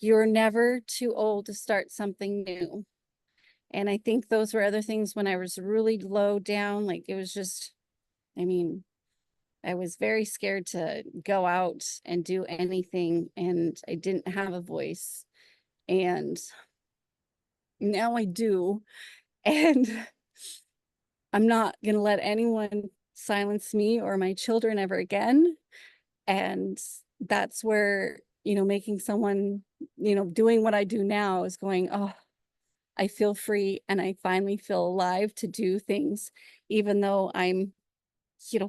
you're never too old to start something new. And I think those were other things when I was really low down. Like it was just, I mean, I was very scared to go out and do anything, and I didn't have a voice. And now I do. And I'm not going to let anyone silence me or my children ever again. And that's where, making someone, doing what I do now is going, oh, I feel free and I finally feel alive to do things, even though I'm,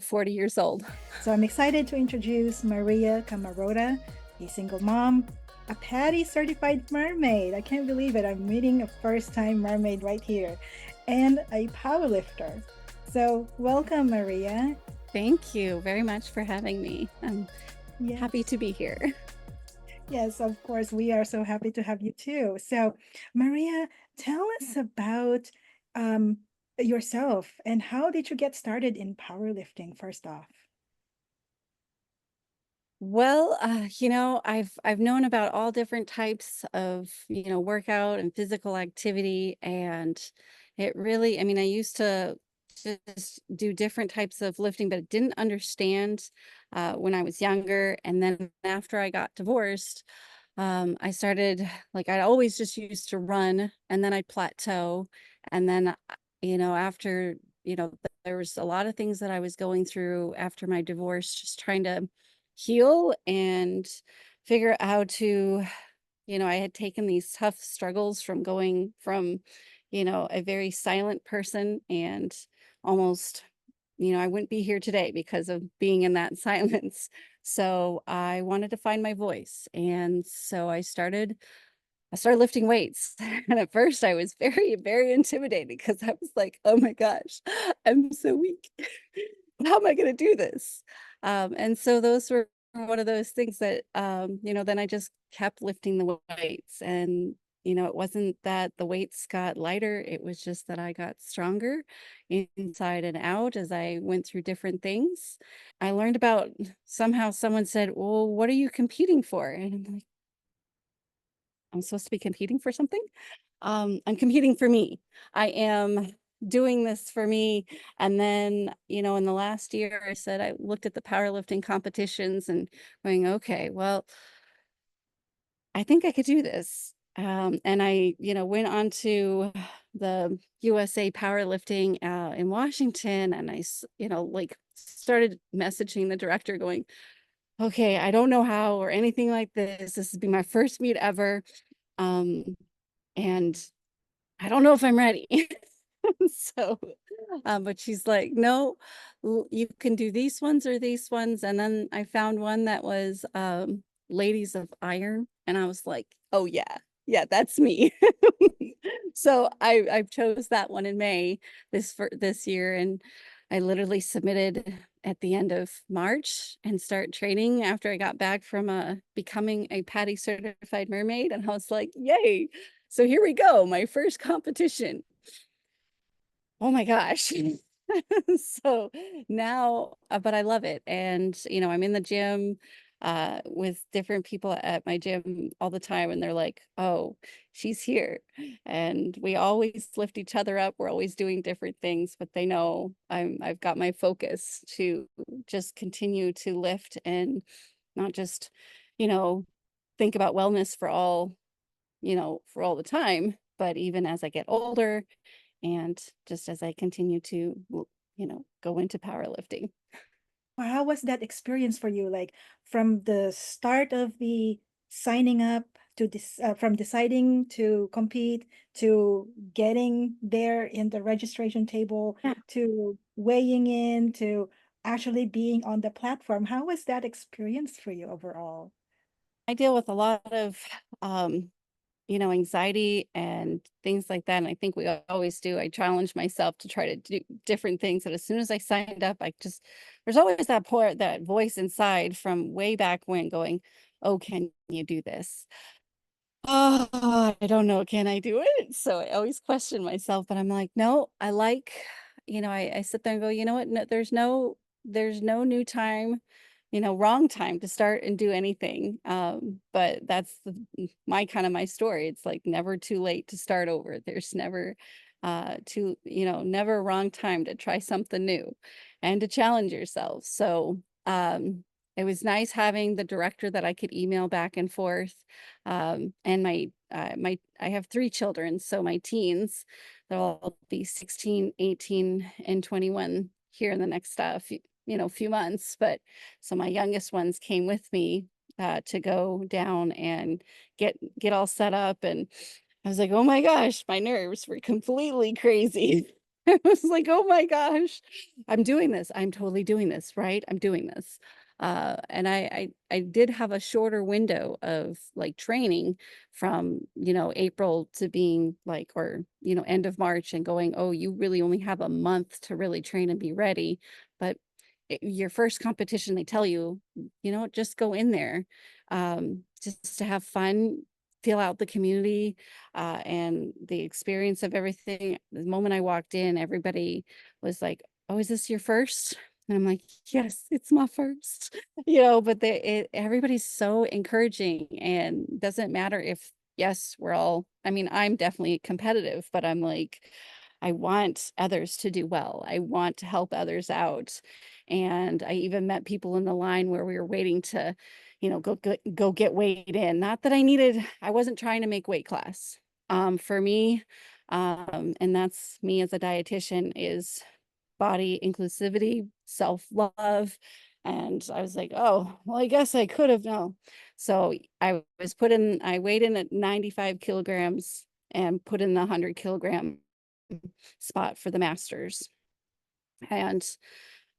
40 years old. So I'm excited to introduce Maria Cammarota, a single mom, a PADI certified mermaid. I can't believe it. I'm meeting a first-time mermaid right here, and a powerlifter. So welcome, Maria. Thank you very much for having me. I'm happy Yes. to be here. Yes, of course. We are so happy to have you too. So, Maria, tell us about um, yourself and how did you get started in powerlifting, first off? Well, I've known about all different types of, workout and physical activity, and it really, I used to just do different types of lifting, but didn't understand when I was younger. And then after I got divorced, I started, like, I always just used to run, and then I'd plateau, and then, after, there was a lot of things that I was going through after my divorce, just trying to heal and figure out how to, I had taken these tough struggles from going from, a very silent person and almost, I wouldn't be here today because of being in that silence. So I wanted to find my voice. And so I started lifting weights. And at first I was very, very intimidated because I was like, oh my gosh, I'm so weak. How am I going to do this? And so those were one of those things that, then I just kept lifting the weights. And, it wasn't that the weights got lighter. It was just that I got stronger inside and out as I went through different things. I learned about, somehow someone said, well, what are you competing for? And I'm like, I'm supposed to be competing for something? I'm competing for me. I am doing this for me. And then, in the last year, I said, I looked at the powerlifting competitions and going, okay, well, I think I could do this. And I, went on to the USA Powerlifting in Washington, and like started messaging the director going, okay, I don't know how or anything like this. This would be my first meet ever. Um, and I don't know if I'm ready. So, but she's like, no, you can do these ones or these ones. And then I found one that was Ladies of Iron. And I was like, oh yeah, yeah, that's me. So I chose that one in May this year. And I literally submitted at the end of March and start training after I got back from becoming a PADI certified mermaid. And I was like, yay. So here we go, my first competition. Oh my gosh. So now, but I love it. And, I'm in the gym with different people at my gym all the time. And they're like, oh, she's here. And we always lift each other up. We're always doing different things, but they know I've got my focus to just continue to lift and not just, you know, think about wellness for all the time, but even as I get older and just as I continue to, go into powerlifting. Well, how was that experience for you? Like from the start of the signing up to this, from deciding to compete to getting there in the registration table Yeah. to weighing in to actually being on the platform. How was that experience for you overall? I deal with a lot of, um, anxiety and things like that. And I think we always do. I challenge myself to try to do different things. And as soon as I signed up, there's always that voice inside from way back when going, oh, can you do this? Oh, I don't know. Can I do it? So I always question myself, but I'm like, no, I sit there and go, you know what? No, there's no new time wrong time to start and do anything. But that's my kind of my story. It's like never too late to start over. There's never never a wrong time to try something new and to challenge yourself. So it was nice having the director that I could email back and forth. And I have 3 children, so my teens, they'll all be 16, 18, and 21 here in the next few months. But so my youngest ones came with me to go down and get all set up, and I was like, oh my gosh, my nerves were completely crazy. I was like, oh my gosh, I'm doing this. I'm totally doing this, right? I'm doing this. And I did have a shorter window of like training from, April to being like, or, end of March, and going, oh, you really only have a month to really train and be ready. But your first competition, they tell you, just go in there, just to have fun, feel out the community, and the experience of everything. The moment I walked in, everybody was like, oh, is this your first? And I'm like, yes, it's my first. But everybody's so encouraging, and doesn't matter if, yes, I mean, I'm definitely competitive, but I'm like, I want others to do well. I want to help others out. And I even met people in the line where we were waiting to, go get weighed in. Not that I wasn't trying to make weight class. For me, and that's me as a dietitian, is body inclusivity, self-love. And I was like, oh, well, I guess I could have no. So I weighed in at 95 kilograms and put in the 100 kilogram spot for the masters. And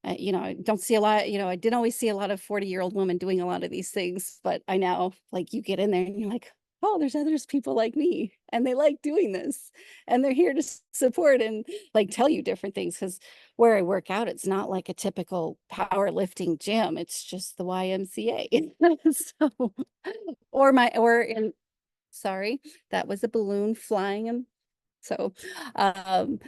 I don't see a lot, I didn't always see a lot of 40-year-old women doing a lot of these things, but I now, like, you get in there and you're like, oh, there's others people like me, and they like doing this, and they're here to support and like tell you different things. Because where I work out, it's not like a typical powerlifting gym. It's just the YMCA. So, or in, sorry, that was a balloon flying. And so, um,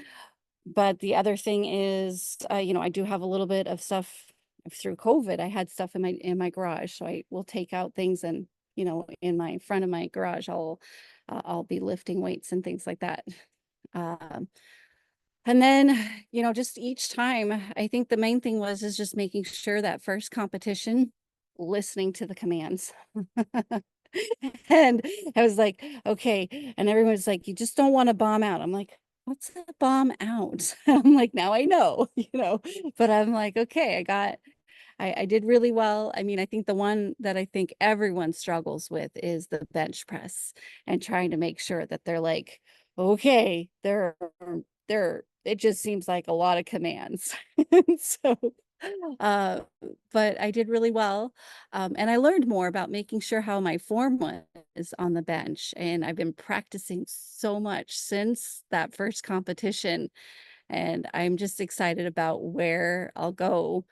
but the other thing is, I do have a little bit of stuff through COVID. I had stuff in my garage, so I will take out things, and in my front of my garage, I'll be lifting weights and things like that. Um, and then, just each time, I think the main thing is just making sure that first competition, listening to the commands. And I was like, okay. And everyone's like, you just don't want to bomb out. I'm like, what's a bomb out? I'm like, now I know, but I'm like, okay, I did really well. I mean, I think the one that I think everyone struggles with is the bench press, and trying to make sure that they're like, okay, it just seems like a lot of commands. So, uh, but I did really well. And I learned more about making sure how my form was on the bench. And I've been practicing so much since that first competition. And I'm just excited about where I'll go.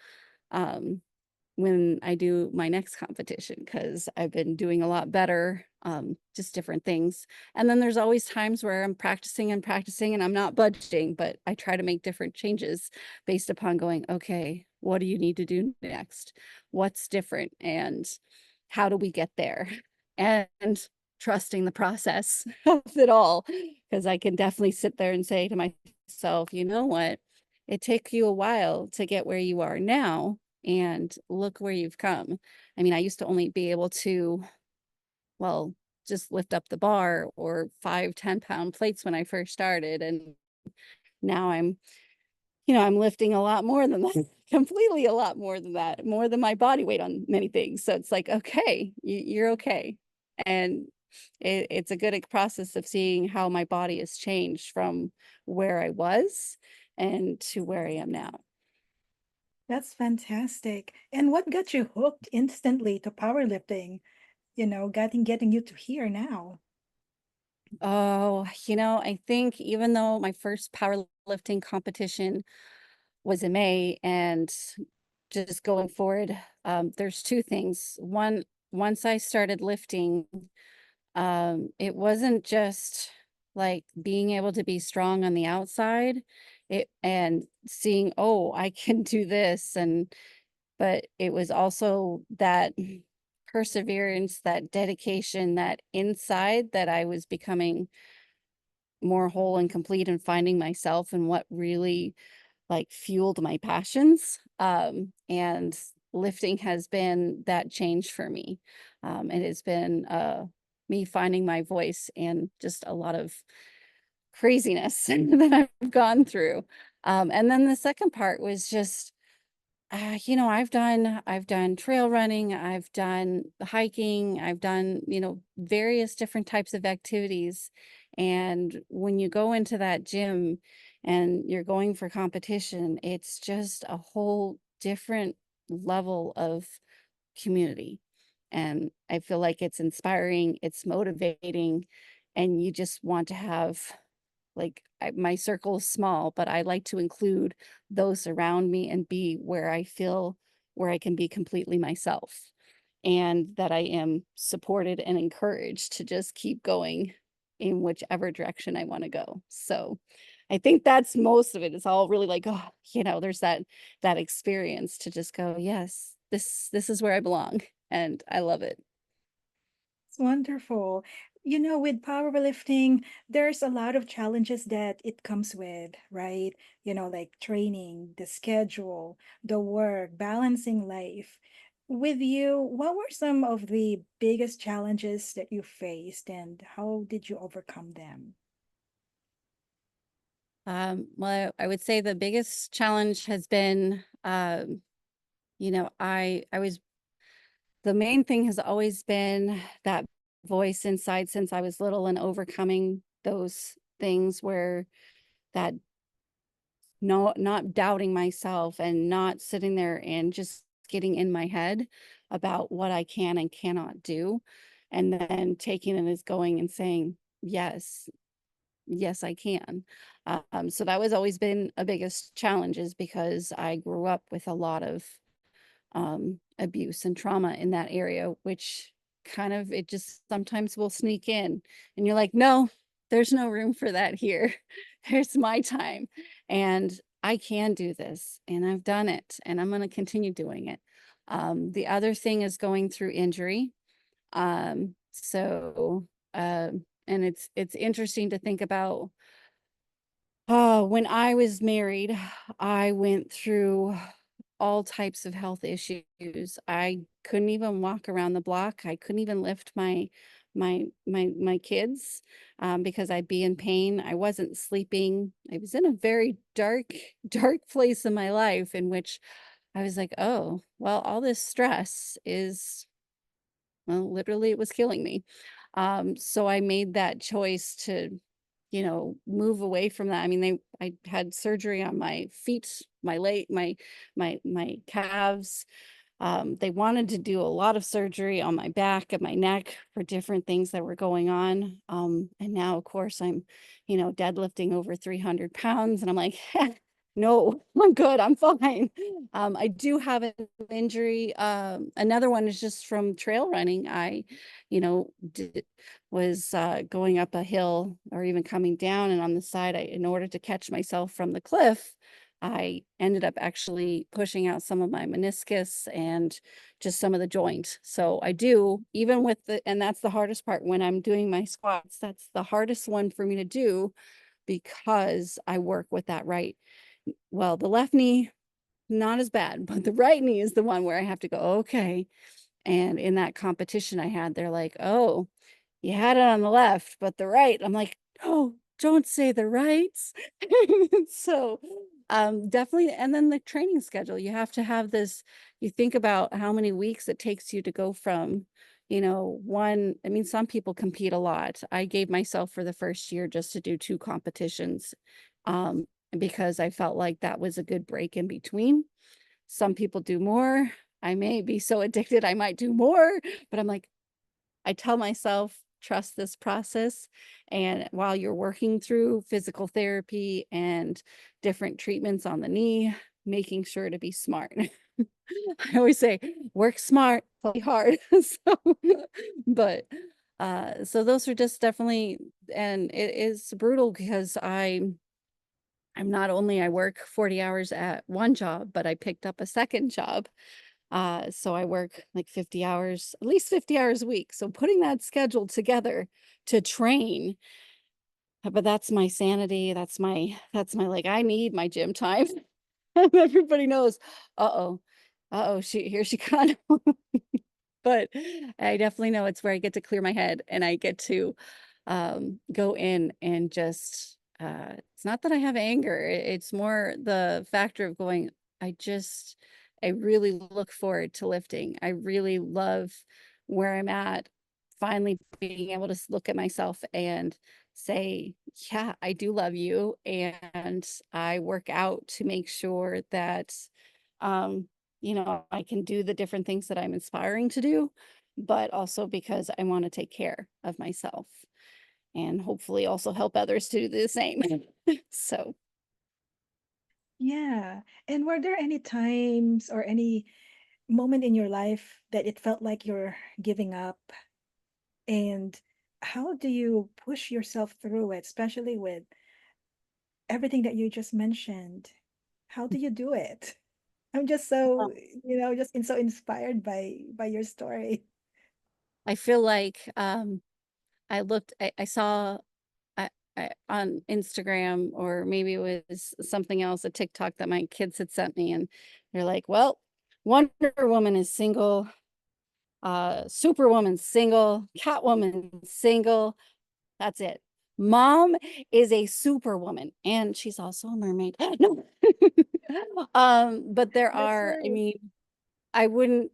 Um, when I do my next competition, because I've been doing a lot better, just different things. And then there's always times where I'm practicing and practicing and I'm not budging, but I try to make different changes based upon going, okay, what do you need to do next? What's different? And how do we get there? And trusting the process of it all, because I can definitely sit there and say to myself, you know what? It took you a while to get where you are now, and look where you've come. I mean, I used to only be able to, well, just lift up the bar or 5-10 pound plates when I first started. And now I'm lifting a lot more than that, completely a lot more than that, more than my body weight on many things. So it's like, okay, you're okay. And it's a good process of seeing how my body has changed from where I was and to where I am now. That's fantastic. And what got you hooked instantly to powerlifting? Getting you to here now. Oh, I think even though my first powerlifting competition was in May, and just going forward, there's two things. One, once I started lifting, it wasn't just like being able to be strong on the outside, and seeing, oh, I can do this, and but it was also that perseverance, that dedication, that inside that I was becoming more whole and complete and finding myself and what really like fueled my passions. And lifting has been that change for me. It has been me finding my voice and just a lot of craziness that I've gone through. And then the second part was just I've done trail running, I've done hiking, I've done, various different types of activities. And when you go into that gym and you're going for competition, it's just a whole different level of community. And I feel like it's inspiring, it's motivating, and you just want to have my circle is small, but I like to include those around me and be where I feel where I can be completely myself and that I am supported and encouraged to just keep going in whichever direction I want to go. So I think that's most of it. It's all really like, oh, there's that experience to just go, yes, this is where I belong. And I love it. It's wonderful. With powerlifting, there's a lot of challenges that it comes with, right? Like training, the schedule, the work, balancing life. With you, what were some of the biggest challenges that you faced and how did you overcome them? Well, I would say the biggest challenge has been, I was the main thing has always been that voice inside since I was little and overcoming those things where that no, not doubting myself and not sitting there and just getting in my head about what I can and cannot do. And then taking it as going and saying, yes, yes, I can. So that was always been a biggest challenge is because I grew up with a lot of abuse and trauma in that area, which kind of it just sometimes will sneak in and you're like, no, there's no room for that here. There's my time. And I can do this and I've done it and I'm going to continue doing it. The other thing is going through injury. So and it's interesting to think about. Oh, when I was married, I went through all types of health issues. I couldn't even walk around the block. I couldn't even lift my kids because I'd be in pain. I wasn't sleeping. I was in a very dark, dark place in my life in which I was like, oh, well, all this stress is, well, literally it was killing me. So I made that choice to, move away from that. I mean, I had surgery on my feet, my leg, my calves. They wanted to do a lot of surgery on my back and my neck for different things that were going on. And now, of course, I'm, deadlifting over 300 pounds, and I'm like, no, I'm good. I'm fine. I do have an injury. Another one is just from trail running. I, was going up a hill or even coming down, and on the side, in order to catch myself from the cliff, I ended up actually pushing out some of my meniscus and just some of the joint. So I do, even with and that's the hardest part when I'm doing my squats. That's the hardest one for me to do because I work with that right. Well, the left knee, not as bad, but the right knee is the one where I have to go, okay. And in that competition I had, they're like, oh, you had it on the left, but the right. I'm like, oh, don't say the rights. So definitely. And then the training schedule, you have to have this, you think about how many weeks it takes you to go from, one, I mean, some people compete a lot. I gave myself for the first year just to do 2 competitions because I felt like that was a good break in between. Some people do more. I may be so addicted, I might do more, but I'm like, I tell myself, trust this process. And while you're working through physical therapy and different treatments on the knee, making sure to be smart. I always say, work smart, play hard. So, but so those are just definitely, and it is brutal because I'm not only I work 40 hours at one job, but I picked up a second job So I work like 50 hours, at least 50 hours a week. So putting that schedule together to train, but that's my sanity. That's my like I need my gym time. Everybody knows, uh-oh, uh-oh, here she kind of but I definitely know it's where I get to clear my head and I get to go in and just it's not that I have anger, it's more the factor of going, I just I really look forward to lifting. I really love where I'm at, finally being able to look at myself and say, yeah, I do love you. And I work out to make sure that um I can do the different things that I'm inspiring to do, but also because I want to take care of myself and hopefully also help others to do the same. So, Yeah. And were there any times or any moment in your life that it felt like you're giving up? And how do you push yourself through it, especially with everything that you just mentioned? How do you do it? I'm just so, so inspired by your story. I feel like I saw on Instagram, or maybe it was something else, a TikTok that my kids had sent me, and they're like, well, Wonder Woman is single, Superwoman single, Catwoman single. That's it. Mom is a superwoman and she's also a mermaid. No. But there That's are, I right. mean, I wouldn't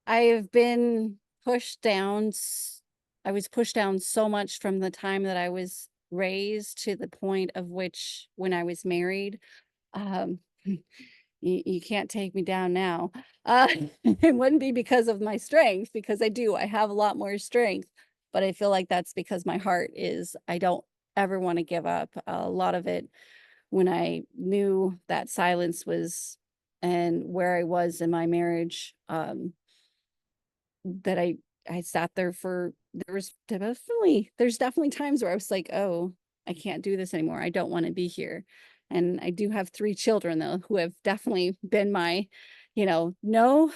I have been pushed down I was pushed down so much from the time that I was raised to the point of which when I was married. Um you can't take me down now. Uh, it wouldn't be because of my strength, because I have a lot more strength, but I feel like that's because my heart is, I don't ever want to give up. A lot of it when I knew that silence was and where I was in my marriage, that I sat there for there's definitely times where I was like, oh, I can't do this anymore. I don't want to be here. And I do have 3 children though who have definitely been my, no,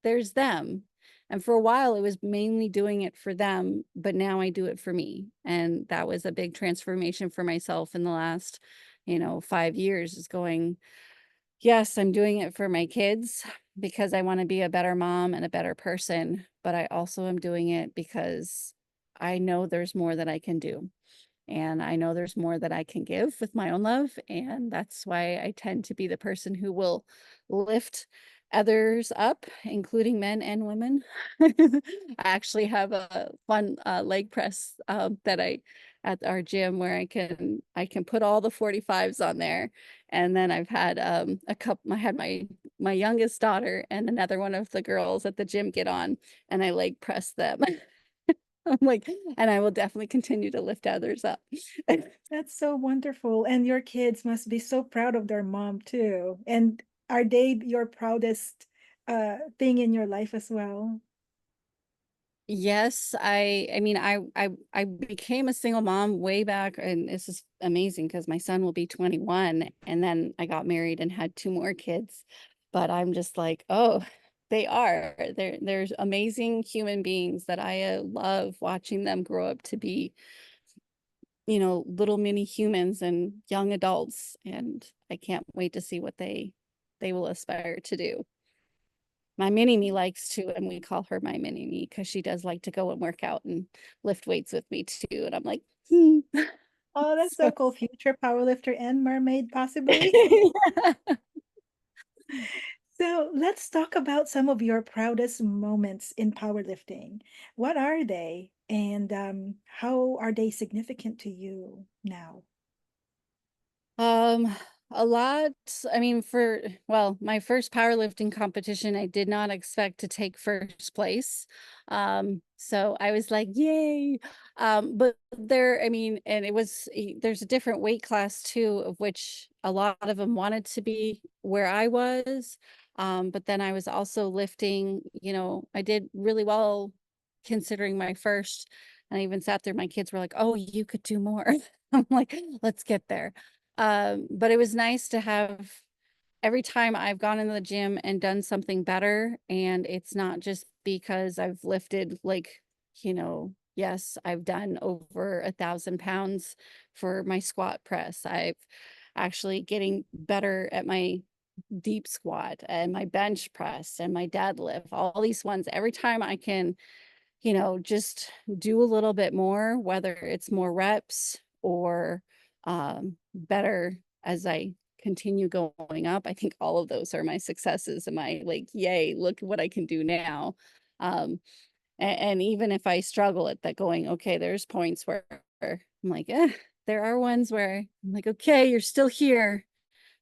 there's them. And for a while it was mainly doing it for them, but now I do it for me. And that was a big transformation for myself in the last, 5 years, is going, yes, I'm doing it for my kids because I want to be a better mom and a better person, but I also am doing it because I know there's more that I can do. And I know there's more that I can give with my own love. And that's why I tend to be the person who will lift others up, including men and women. I actually have a fun leg press that I at our gym where I can put all the 45s on there. And then I've had a couple, I had my youngest daughter and another one of the girls at the gym get on, and I leg press them. I'm like, and I will definitely continue to lift others up. That's so wonderful. And your kids must be so proud of their mom too. And are they your proudest thing in your life as well? Yes, I mean, I became a single mom way back, and this is amazing because my son will be 21, and then I got married and had 2 more kids. But I'm just like, oh, there's amazing human beings that I love watching them grow up to be, little mini humans and young adults, and I can't wait to see what they will aspire to do. My mini me likes to, and we call her my mini me because she does like to go and work out and lift weights with me too. And I'm like, hmm. Oh, that's so So cool. Future powerlifter and mermaid, possibly. So let's talk about some of your proudest moments in powerlifting. What are they? And how are they significant to you now? Um, a lot. I mean, my first powerlifting competition, I did not expect to take first place. So I was like, yay. But I mean, and there's a different weight class too, of which a lot of them wanted to be where I was. But then I was also lifting, I did really well considering my first, and I even sat there, my kids were like, oh, you could do more. I'm like, let's get there. But it was nice to have every time I've gone into the gym and done something better, and it's not just because I've lifted like, yes, I've done over 1,000 pounds for my squat press. I've actually getting better at my deep squat and my bench press and my deadlift, all these ones. Every time I can, just do a little bit more, whether it's more reps or better as I continue going up. I think all of those are my successes. Am I like, yay, look what I can do now. And even if I struggle at that going, okay, there's points where I'm like, there are ones where I'm like, okay, you're still here.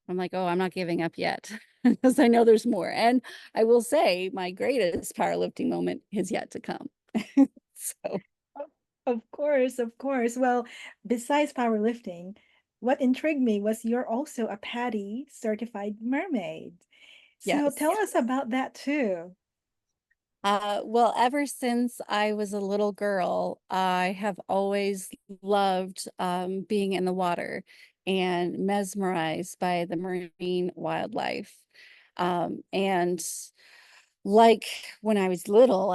I'm like, oh, I'm not giving up yet because I know there's more. And I will say my greatest powerlifting moment is yet to come. So, Oh, of course, of course. Well, besides powerlifting, what intrigued me was you're also a PADI certified mermaid. So tell yes. us about that too. Well, ever since I was a little girl, I have always loved being in the water and mesmerized by the marine wildlife. And like when I was little,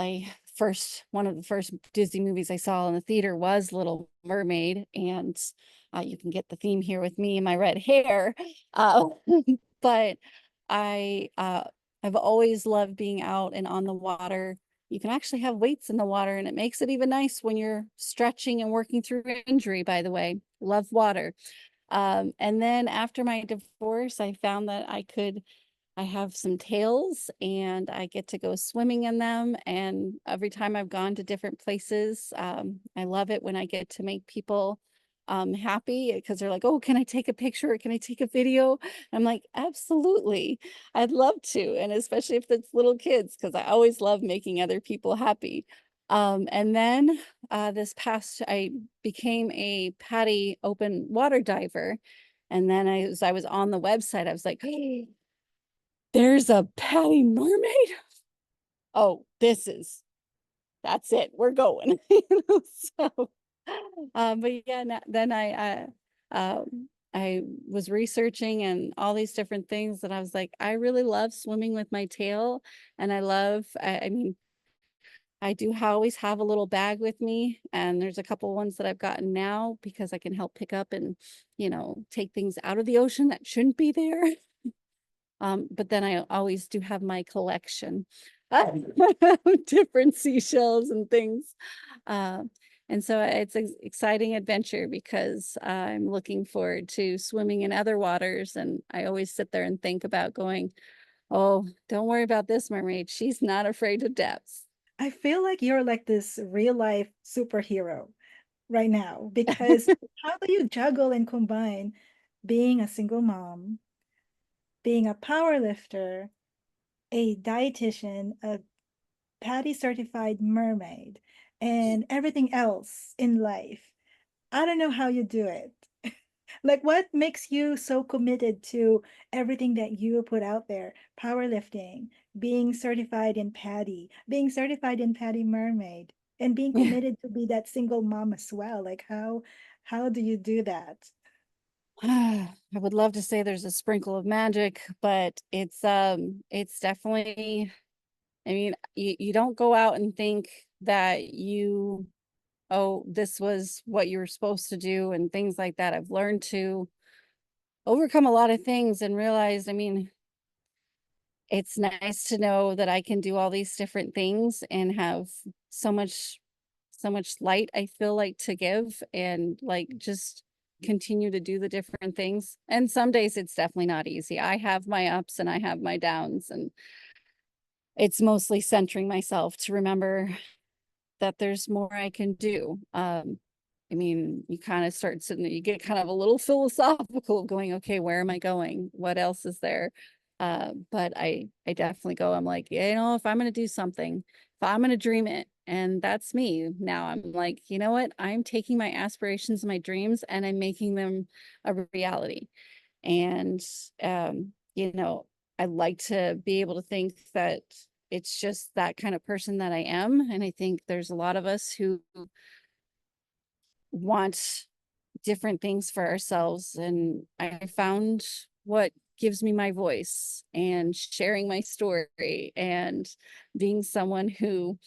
one of the first Disney movies I saw in the theater was Little Mermaid, and you can get the theme here with me and my red hair. Uh, but I I've always loved being out and on the water. You can actually have weights in the water, and it makes it even nice when you're stretching and working through injury, by the way. Love water. And then after my divorce, I found that I have some tails and I get to go swimming in them. And every time I've gone to different places, I love it when I get to make people happy because they're like, oh, can I take a picture? Can I take a video? I'm like, absolutely. I'd love to. And especially if it's little kids, because I always love making other people happy. And then I became a PADI open water diver. And then as I was on the website, I was like, there's a PADI mermaid. Oh, that's it. We're going. So, but yeah, then I was researching and all these different things that I was like, I really love swimming with my tail, and I mean, I do always have a little bag with me, and there's a couple ones that I've gotten now because I can help pick up and, take things out of the ocean that shouldn't be there. But then I always do have my collection of different seashells and things. Uh, and so it's an exciting adventure because I'm looking forward to swimming in other waters. And I always sit there and think about going, oh, don't worry about this mermaid. She's not afraid of depths. I feel like you're like this real life superhero right now because how do you juggle and combine being a single mom, being a power lifter, a dietitian, a PADI certified mermaid, and everything else in life? I don't know how you do it. Like, what makes you so committed to everything that you put out there? Powerlifting, being certified in PADI, being certified in PADI Mermaid, and being committed to be that single mom as well. Like, how do you do that? I would love to say there's a sprinkle of magic, but it's definitely, I mean, you don't go out and think that oh, this was what you were supposed to do and things like that. I've learned to overcome a lot of things and realized, I mean, it's nice to know that I can do all these different things and have so much, so much light I feel like to give and like just continue to do the different things. And some days it's definitely not easy. I have my ups and I have my downs, and it's mostly centering myself to remember that there's more I can do. I mean, you kind of start sitting there, you get kind of a little philosophical going, okay, where am I going? What else is there? But I definitely go, I'm like, if I'm going to do something, if I'm going to dream it, and that's me now, I'm like, you know what? I'm taking my aspirations and my dreams and I'm making them a reality. And, I like to be able to think that it's just that kind of person that I am. And I think there's a lot of us who want different things for ourselves. And I found what gives me my voice and sharing my story and being someone who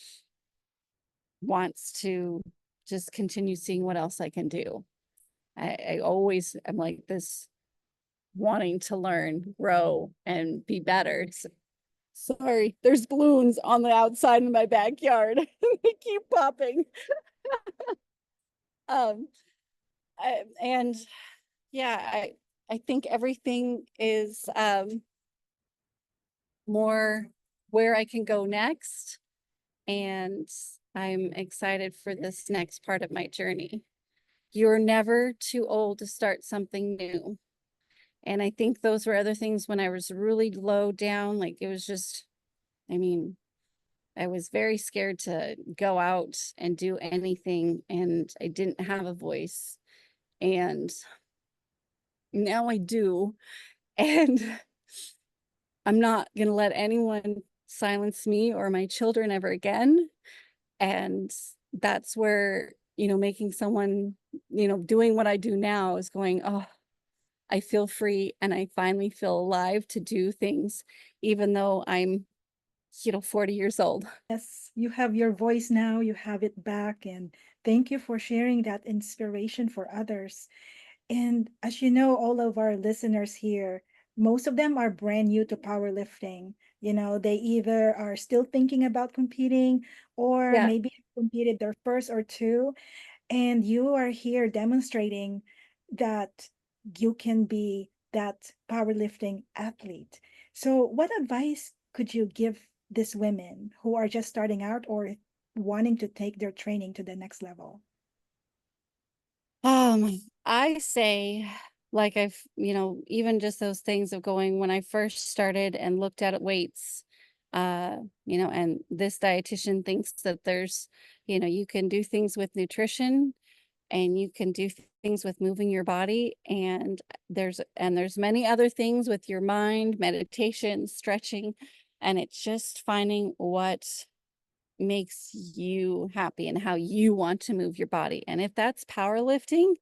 wants to just continue seeing what else I can do. I always am like this, wanting to learn, grow, and be better. Sorry, there's balloons on the outside in my backyard. They keep popping. Um, and yeah, I think everything is more where I can go next, and I'm excited for this next part of my journey. You're never too old to start something new. And I think those were other things when I was really low down. Like it was just, I mean, I was very scared to go out and do anything, and I didn't have a voice. And now I do. And I'm not going to let anyone silence me or my children ever again. And that's where, making someone, doing what I do now is going, oh, I feel free and I finally feel alive to do things, even though I'm, 40 years old. Yes, you have your voice now, you have it back, and thank you for sharing that inspiration for others. And as you know, all of our listeners here, most of them are brand new to powerlifting. They either are still thinking about competing or Yeah. maybe have competed their first or two. And you are here demonstrating that you can be that powerlifting athlete. So, what advice could you give these women who are just starting out or wanting to take their training to the next level? I say, like even just those things of going when I first started and looked at weights, and this dietitian thinks that there's, you can do things with nutrition and you can do things with moving your body, and there's many other things with your mind, meditation, stretching, and it's just finding what makes you happy and how you want to move your body. And if that's powerlifting,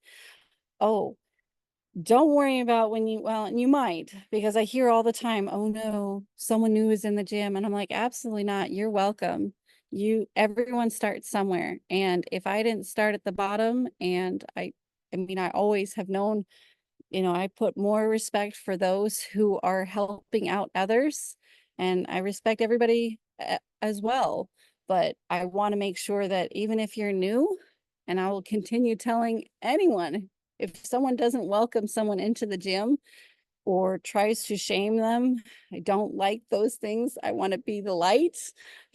oh, don't worry about and you might, because I hear all the time, oh no, someone new is in the gym. And I'm like, absolutely not. You're welcome. Everyone starts somewhere. And if I didn't start at the bottom, and I mean, I always have known, I put more respect for those who are helping out others, and I respect everybody as well. But I want to make sure that even if you're new, and I will continue telling anyone, if someone doesn't welcome someone into the gym or tries to shame them, I don't like those things. I want to be the light.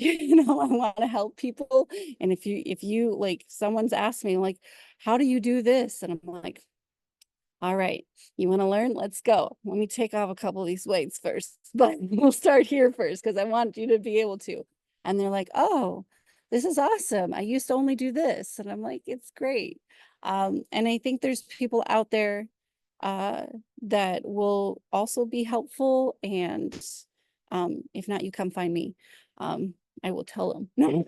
I want to help people. And if you like, someone's asked me like, how do you do this? And I'm like, all right, you want to learn? Let's go. Let me take off a couple of these weights first, but we'll start here first because I want you to be able to. And they're like, oh, this is awesome. I used to only do this. And I'm like, it's great. And I think there's people out there uh, that will also be helpful. And if not, you come find me. I will tell them. No.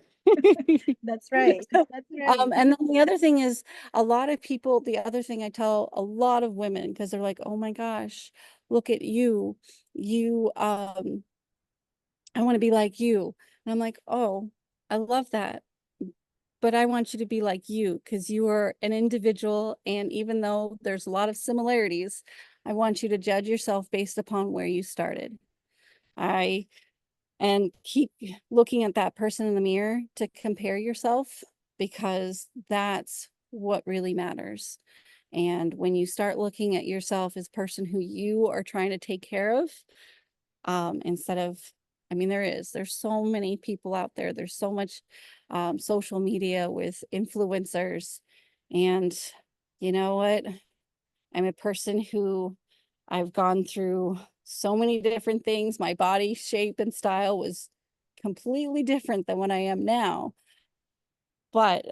That's right. That's right. And then the other thing is, the other thing I tell a lot of women, because they're like, oh my gosh, look at you. You, I want to be like you. And I'm like, oh, I love that. But I want you to be like you because you are an individual. And even though there's a lot of similarities, I want you to judge yourself based upon where you started. I and keep looking at that person in the mirror to compare yourself, because that's what really matters. And when you start looking at yourself as person who you are trying to take care of, instead of, I mean, there's so many people out there. There's so much social media with influencers. And you know what? I'm a person who I've gone through so many different things. My body shape and style was completely different than what I am now, but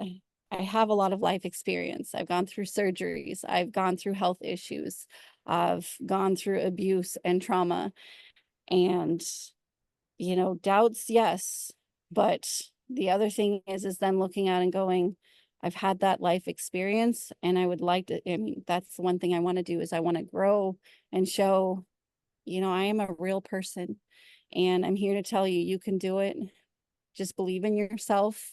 I have a lot of life experience. I've gone through surgeries, I've gone through health issues, I've gone through abuse and trauma, and doubts, yes, but the other thing is then looking at and going, I've had that life experience, and I would like to, I mean, that's the one thing I want to do is I want to grow and show I am a real person, and I'm here to tell you, you can do it. Just believe in yourself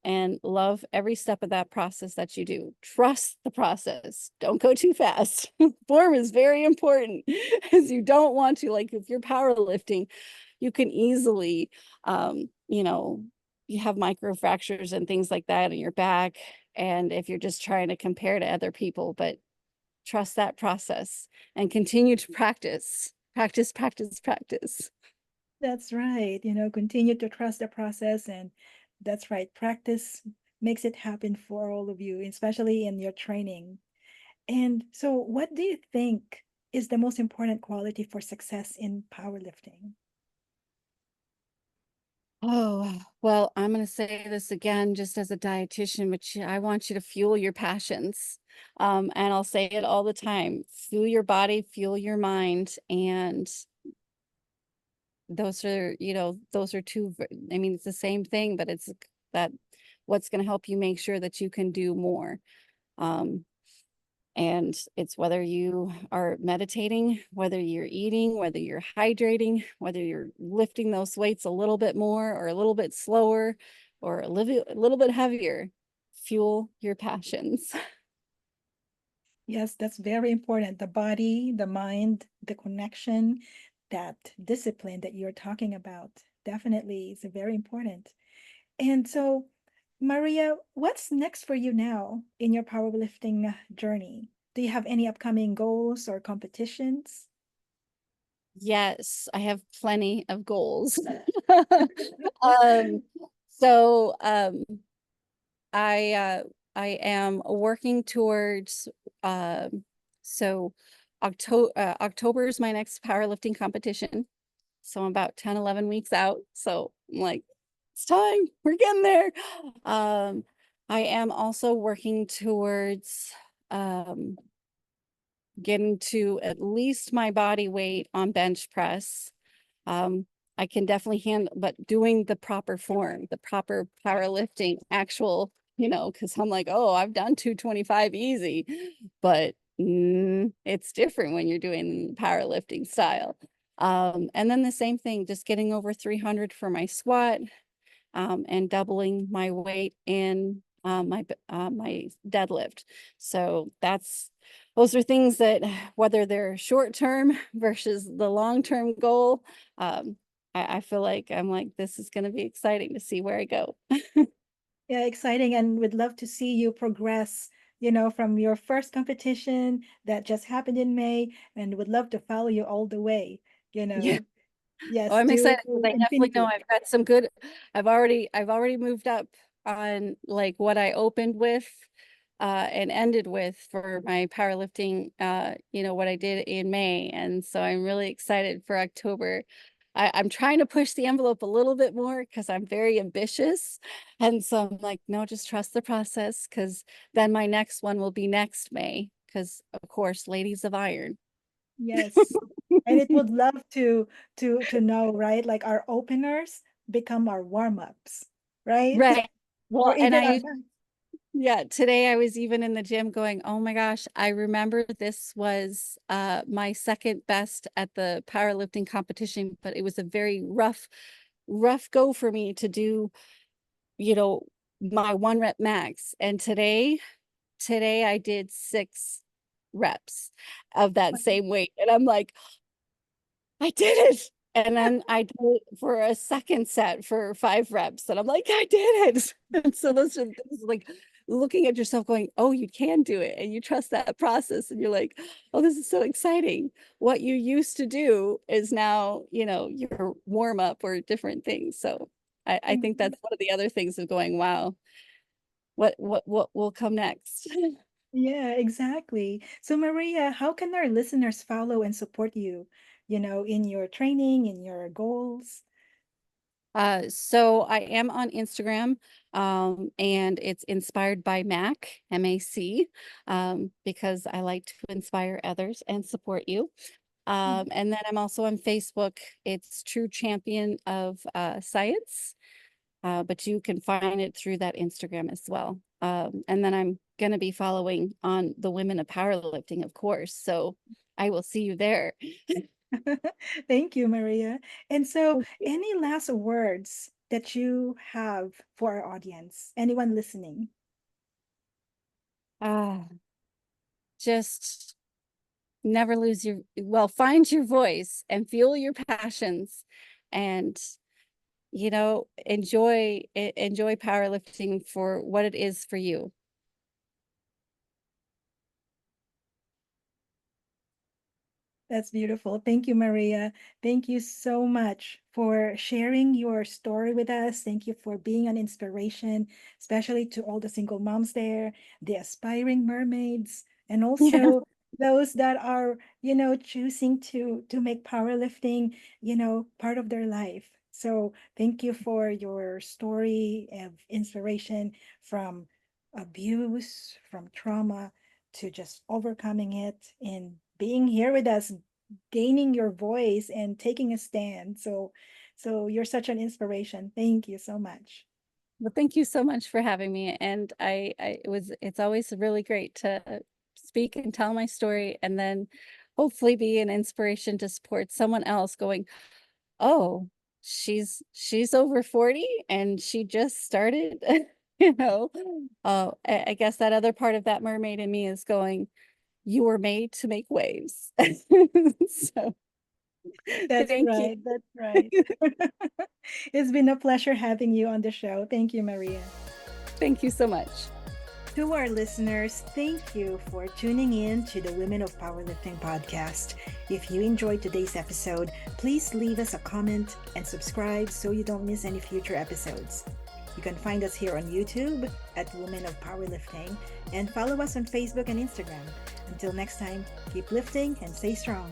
and love every step of that process that you do. Trust the process. Don't go too fast. Form is very important as you don't want to, like if you're powerlifting, you can easily, you have micro fractures and things like that in your back. And if you're just trying to compare to other people, but trust that process and continue to practice, practice, practice, practice. That's right. Continue to trust the process. And that's right. Practice makes it happen for all of you, especially in your training. And so, what do you think is the most important quality for success in powerlifting? Oh, well, I'm going to say this again, just as a dietitian, but I want you to fuel your passions. And I'll say it all the time, fuel your body, fuel your mind. And those are two, I mean, it's the same thing, but it's that what's going to help you make sure that you can do more. Um, And it's whether you are meditating, whether you're eating, whether you're hydrating, whether you're lifting those weights a little bit more or a little bit slower or a little bit heavier. Fuel your passions. Yes, that's very important. The body, the mind, the connection, that discipline that you're talking about definitely is very important. And so, Maria, what's next for you now in your powerlifting journey? Do you have any upcoming goals or competitions? Yes, I have plenty of goals. um, so I I am working towards so October is my next powerlifting competition. So I'm about 10, 11 weeks out. So I'm like, it's time. We're getting there. Um, I am also working towards um getting to at least my body weight on bench press. Um, I can definitely handle, but doing the proper form, the proper powerlifting, actual, because I'm like, oh, I've done 225 easy, but it's different when you're doing powerlifting style. And then the same thing, just getting over 300 for my squat, and doubling my weight in my deadlift. So those are things that whether they're short term versus the long term goal, I feel like I'm like this is going to be exciting to see where I go. Yeah, exciting. And would love to see you progress, from your first competition that just happened in May, and would love to follow you all the way, you Yeah. know. Oh, Yes, I'm to excited because I definitely know infinity. I've got some good. I've already moved up on like what I opened with and ended with for my powerlifting, what I did in May. And so I'm really excited for October. I'm trying to push the envelope a little bit more because I'm very ambitious. And so I'm like, no, just trust the process because then my next one will be next May. Because of course, Ladies of Iron. Yes. And it would love to know, right? Like our openers become our warm-ups, right? Right. Or Well, and even our I backs. Yeah, today I was even in the gym going, "Oh my gosh, I remember this was my second best at the powerlifting competition, but it was a very rough go for me to do, you know, my 1 rep max. And today I did 6 reps of that same weight. And I'm like, I did it. And then I did it for a second set for 5 reps. And I'm like, I did it. And so those are things like looking at yourself going, oh, you can do it. And you trust that process. And you're like, oh, this is so exciting. What you used to do is now, your warm up or different things. So I think Mhm. that's one of the other things of going, wow, what will come next? Yeah, exactly. So Maria, how can our listeners follow and support you, in your training, in your goals? So I am on Instagram, and it's inspired by MAC, because I like to inspire others and support you. Mhm. And then I'm also on Facebook. It's True Champion of Science, but you can find it through that Instagram as well. And then I'm going to be following on the Women of Powerlifting, of course. So I will see you there. Thank you, Maria. And so, Thank you. any last words that you have for our audience? Anyone listening? Ah, just never lose find your voice and fuel your passions and, enjoy powerlifting for what it is for you. That's beautiful. Thank you, Maria. Thank you so much for sharing your story with us. Thank you for being an inspiration, especially to all the single moms there, the aspiring mermaids, and Yeah. also those that are, choosing to make powerlifting, part of their life. So thank you for your story of inspiration from abuse, from trauma, to just overcoming it and being here with us, gaining your voice and taking a stand. So you're such an inspiration. Thank you so much. Well, thank you so much for having me. And it's always really great to speak and tell my story and then hopefully be an inspiration to support someone else going, oh, she's over 40 and she just started, you know. I guess that other part of that mermaid in me is going, you were made to make waves. So That's thank you. right. That's right. It's been a pleasure having you on the show. Thank you, Maria. Thank you so much. To our listeners, thank you for tuning in to the Women of Powerlifting podcast. If you enjoyed today's episode, please leave us a comment and subscribe so you don't miss any future episodes. You can find us here on YouTube at Women of Powerlifting and follow us on Facebook and Instagram. Until next time, keep lifting and stay strong.